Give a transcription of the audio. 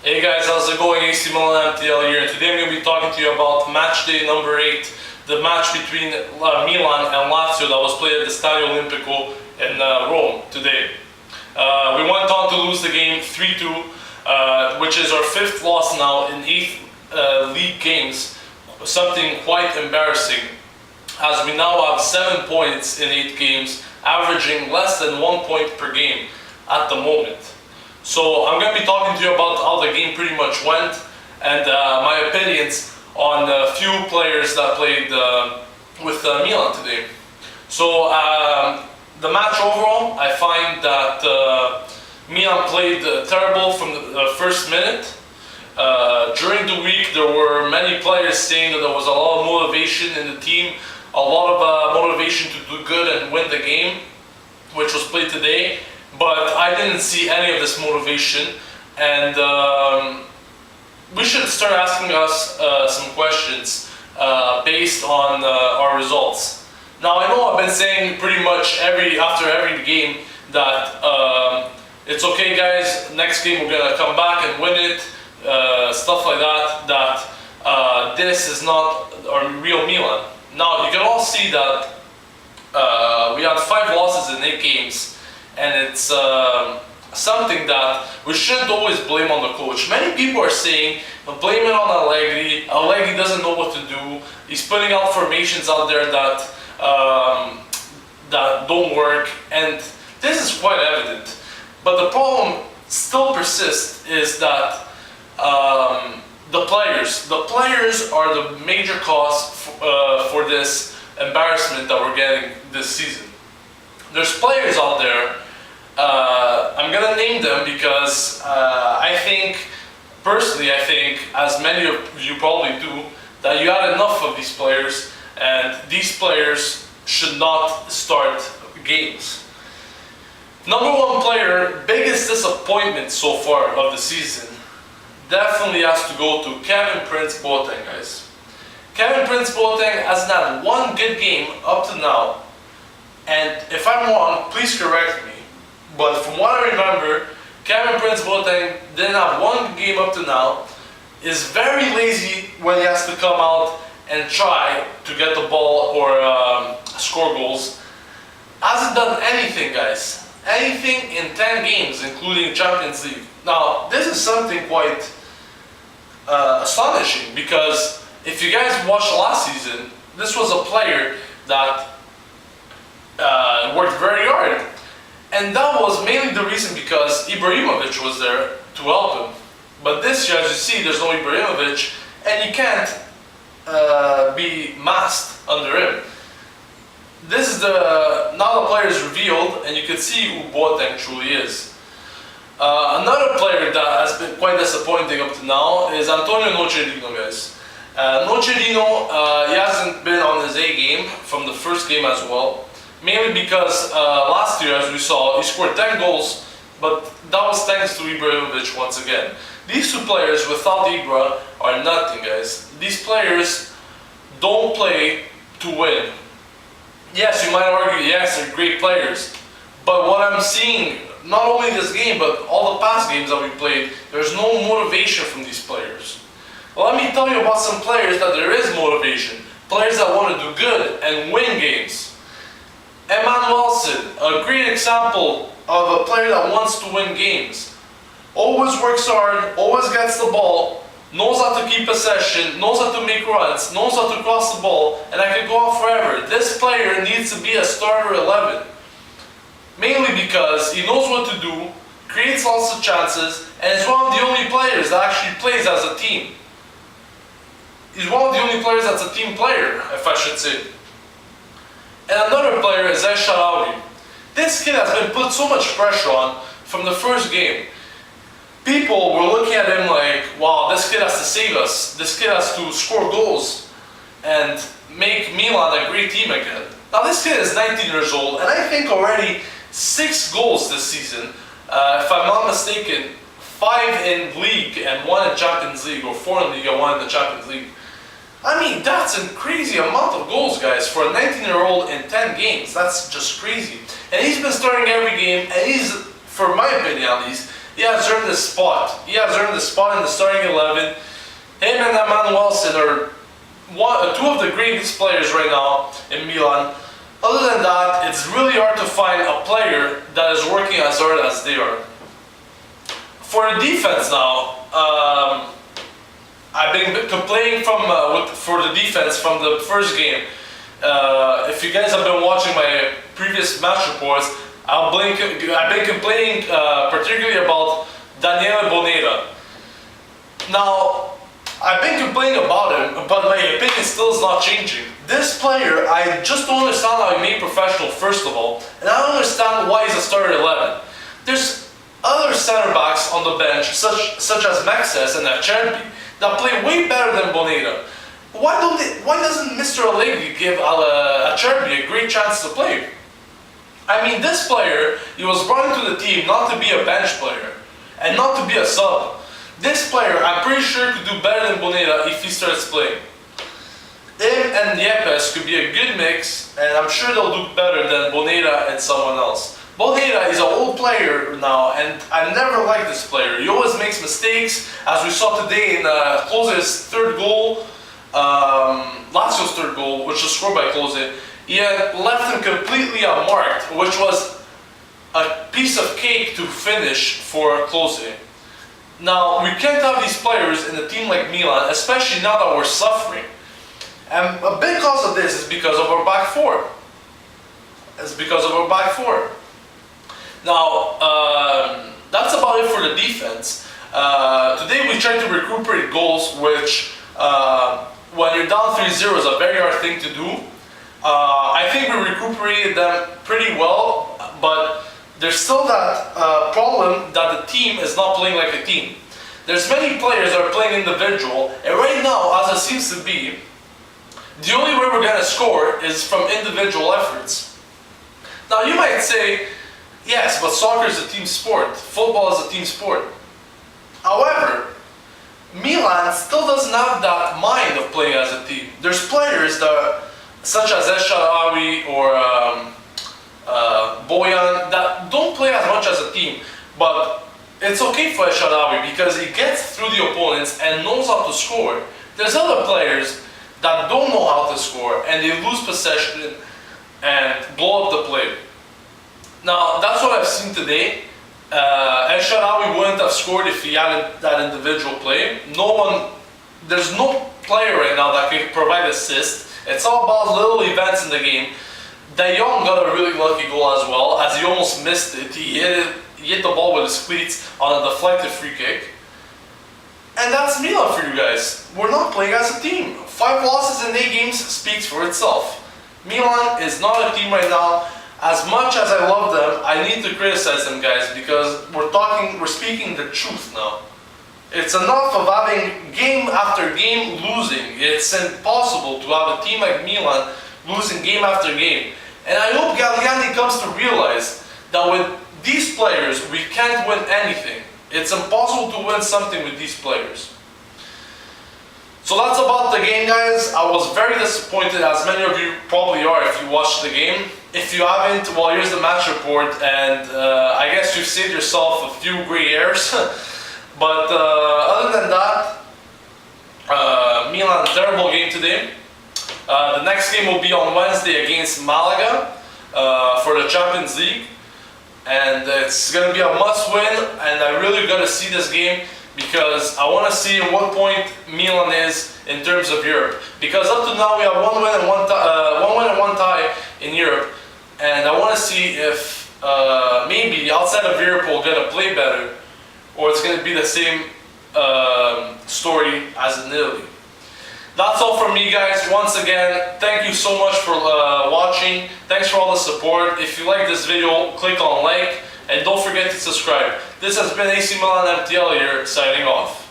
Hey guys, how's it going? AC Milan MTL here, and today I'm going to be talking to you about Matchday number 8, the match between Milan and Lazio that was played at the Stadio Olimpico in Rome today. We went on to lose the game 3-2, which is our 5th loss now in 8 league games, something quite embarrassing, as we now have 7 points in 8 games, averaging less than 1 point per game at the moment. So I'm going to be talking to you about how the game pretty much went and my opinions on a few players that played with Milan today. So the match overall, I find that Milan played terrible from the first minute. During the week there were many players saying that there was a lot of motivation in the team, a lot of motivation to do good and win the game, which was played today. But I didn't see any of this motivation, and we should start asking us some questions based on our results. Now I know I've been saying pretty much after every game that it's okay guys, next game we're gonna come back and win it, stuff like that, that this is not our real Milan. Now you can all see that we had 5 losses in 8 games. And it's something that we shouldn't always blame on the coach. Many people are saying, blame it on Allegri. Allegri doesn't know what to do. He's putting out formations out there that that don't work, and this is quite evident. But the problem still persists is that the players are the major cause for this embarrassment that we're getting this season. There's players out there, I'm gonna name them because personally I think, as many of you probably do, that you had enough of these players, and these players should not start games. Number 1 player, biggest disappointment so far of the season, definitely has to go to Kevin Prince Boateng, guys. Kevin Prince Boateng hasn't had one good game up to now. And if I'm wrong, please correct me. But from what I remember, Kevin Prince Boateng didn't have one game up to now, is very lazy when he has to come out and try to get the ball or score goals. Hasn't done anything, guys. Anything in 10 games, including Champions League. Now, this is something quite astonishing, because if you guys watched last season, this was a player that worked very hard, and that was mainly the reason because Ibrahimovic was there to help him. But this year, as you see, there's no Ibrahimovic, and you can't be masked under him. This is now the player is revealed, and you can see who Boateng truly is. Another player that has been quite disappointing up to now is Antonio Nocerino, guys. Nocerino, he hasn't been on his A game from the first game as well. Mainly because last year, as we saw, he scored 10 goals, but that was thanks to Ibrahimovic once again. These 2 players without Ibra are nothing, guys. These players don't play to win. Yes, you might argue, yes, they're great players, but what I'm seeing, not only this game, but all the past games that we played, there's no motivation from these players. Well, let me tell you about some players that there is motivation. Players that want to do good and win games. Emmanuelson, a great example of a player that wants to win games. Always works hard, always gets the ball, knows how to keep possession, knows how to make runs, knows how to cross the ball, and I could go on forever. This player needs to be a starter 11. Mainly because he knows what to do, creates lots of chances, and is one of the only players that actually plays as a team. He's one of the only players that's a team player, if I should say. And another player is El Shaarawy. This kid has been put so much pressure on from the first game. People were looking at him like, wow, this kid has to save us. This kid has to score goals and make Milan a great team again. Now this kid is 19 years old, and I think already 6 goals this season. If I'm not mistaken, 5 in league and 1 in Champions League, or 4 in league and 1 in the Champions League. I mean, that's a crazy amount of goals, guys, for a 19-year-old in 10 games. That's just crazy. And he's been starting every game, and he's, for my opinion at least, he has earned his spot. He has earned his spot in the starting 11. Him and Emmanuelson are two of the greatest players right now in Milan. Other than that, it's really hard to find a player that is working as hard as they are. For the defense now, I've been complaining for the defense from the first game. If you guys have been watching my previous match reports, I've been complaining particularly about Daniele Bonera. Now, I've been complaining about him, but my opinion still is not changing. This player, I just don't understand how he made professional, first of all, and I don't understand why he's a starter 11. There's other center backs on the bench, such as Maxes and Acerbi, that play way better than Bonera. Why doesn't Mr. Allegri give Acerbi a great chance to play? I mean, this player, he was brought into the team not to be a bench player, and not to be a sub. This player, I'm pretty sure, could do better than Bonera if he starts playing. Him and Yepes could be a good mix, and I'm sure they'll do better than Bonera and someone else. Bonera is an old player now, and I never liked this player. He always makes mistakes, as we saw today in Klose's third goal, Lazio's third goal, which was scored by Klose. He had left him completely unmarked, which was a piece of cake to finish for Klose. Now, we can't have these players in a team like Milan, especially now that we're suffering. And a big cause of this is because of our back four. Now, that's about it for the defense. Today we tried to recuperate goals, which when you're down 3-0 is a very hard thing to do. I think we recuperated them pretty well, but there's still that problem that the team is not playing like a team. There's many players that are playing individual, and right now, as it seems to be, the only way we're going to score is from individual efforts. Now you might say, yes, but soccer is a team sport, football is a team sport. However, Milan still doesn't have that mind of playing as a team. There's players that, such as El Shaarawy or Bojan, that don't play as much as a team, but it's okay for El Shaarawy because he gets through the opponents and knows how to score. There's other players that don't know how to score and they lose possession and blow up the play. Now, that's what I've seen today. El Shaarawy wouldn't have scored if he hadn't that individual play. There's no player right now that can provide assist. It's all about little events in the game. De Jong got a really lucky goal as well, as he almost missed it. He hit the ball with his cleats on a deflected free kick. And that's Milan for you guys. We're not playing as a team. 5 losses in 8 games speaks for itself. Milan is not a team right now. As much as I love them, I need to criticize them, guys, because we're speaking the truth now. It's enough of having game after game losing. It's impossible to have a team like Milan losing game after game. And I hope Galliani comes to realize that with these players, we can't win anything. It's impossible to win something with these players. So that's about the game, guys. I was very disappointed, as many of you probably are if you watched the game. If you haven't, well, here's the match report, and I guess you've saved yourself a few gray hairs. But other than that, Milan, terrible game today. The next game will be on Wednesday against Malaga for the Champions League. And it's going to be a must-win, and I really got to see this game because I want to see at what point Milan is in terms of Europe. Because up to now we have one win and one tie in Europe, and I want to see if maybe outside of Europe we're going to play better, or it's going to be the same story as in Italy. That's all from me, guys. Once again, thank you so much for watching. Thanks for all the support. If you like this video, click on like, and don't forget to subscribe. This has been AC Milan MTL here, signing off.